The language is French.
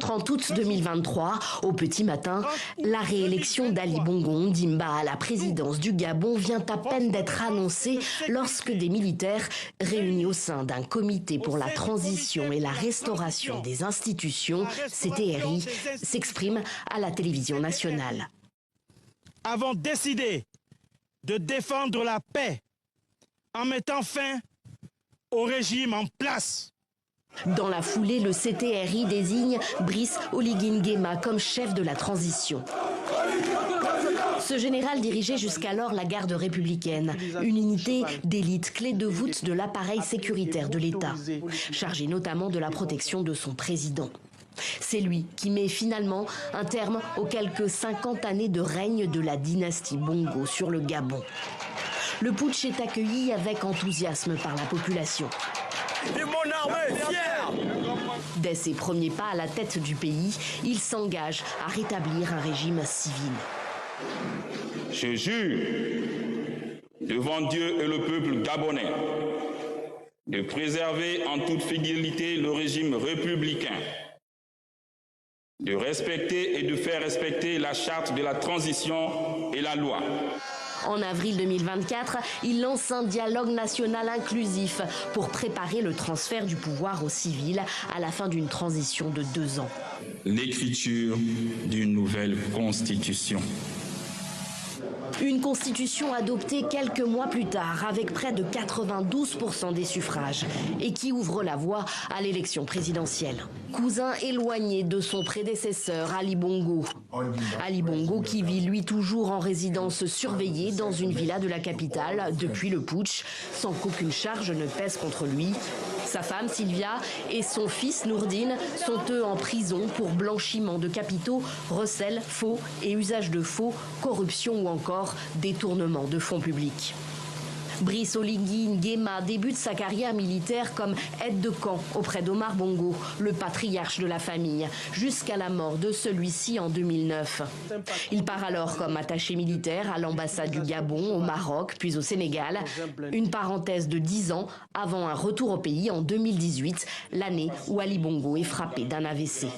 30 août 2023, au petit matin, la réélection d'Ali Bongo Ondimba à la présidence du Gabon vient à peine d'être annoncée lorsque des militaires réunis au sein d'un comité pour la transition et la restauration des institutions, CTRI, s'expriment à la télévision nationale. Avons décidé de défendre la paix en mettant fin au régime en place. Dans la foulée, le CTRI désigne Brice Oligui Nguema comme chef de la transition. Ce général dirigeait jusqu'alors la garde républicaine, une unité d'élite clé de voûte de l'appareil sécuritaire de l'État, chargée notamment de la protection de son président. C'est lui qui met finalement un terme aux quelques 50 années de règne de la dynastie Bongo sur le Gabon. Le putsch est accueilli avec enthousiasme par la population. Et mon armée est fière! Dès ses premiers pas à la tête du pays, il s'engage à rétablir un régime civil. Je jure devant Dieu et le peuple gabonais de préserver en toute fidélité le régime républicain, de respecter et de faire respecter la charte de la transition et la loi. En avril 2024, il lance un dialogue national inclusif pour préparer le transfert du pouvoir aux civils à la fin d'une transition de 2 ans. L'écriture d'une nouvelle constitution. Une constitution adoptée quelques mois plus tard avec près de 92% des suffrages et qui ouvre la voie à l'élection présidentielle. Cousin éloigné de son prédécesseur Ali Bongo. Ali Bongo qui vit lui toujours en résidence surveillée dans une villa de la capitale depuis le putsch sans qu'aucune charge ne pèse contre lui. Sa femme Sylvia et son fils Nourdine sont eux en prison pour blanchiment de capitaux, recel, faux et usage de faux, corruption ou encore détournement de fonds publics. Brice Oligui Nguema débute sa carrière militaire comme aide de camp auprès d'Omar Bongo, le patriarche de la famille, jusqu'à la mort de celui-ci en 2009. Il part alors comme attaché militaire à l'ambassade du Gabon, au Maroc, puis au Sénégal. Une parenthèse de 10 ans avant un retour au pays en 2018, l'année où Ali Bongo est frappé d'un AVC.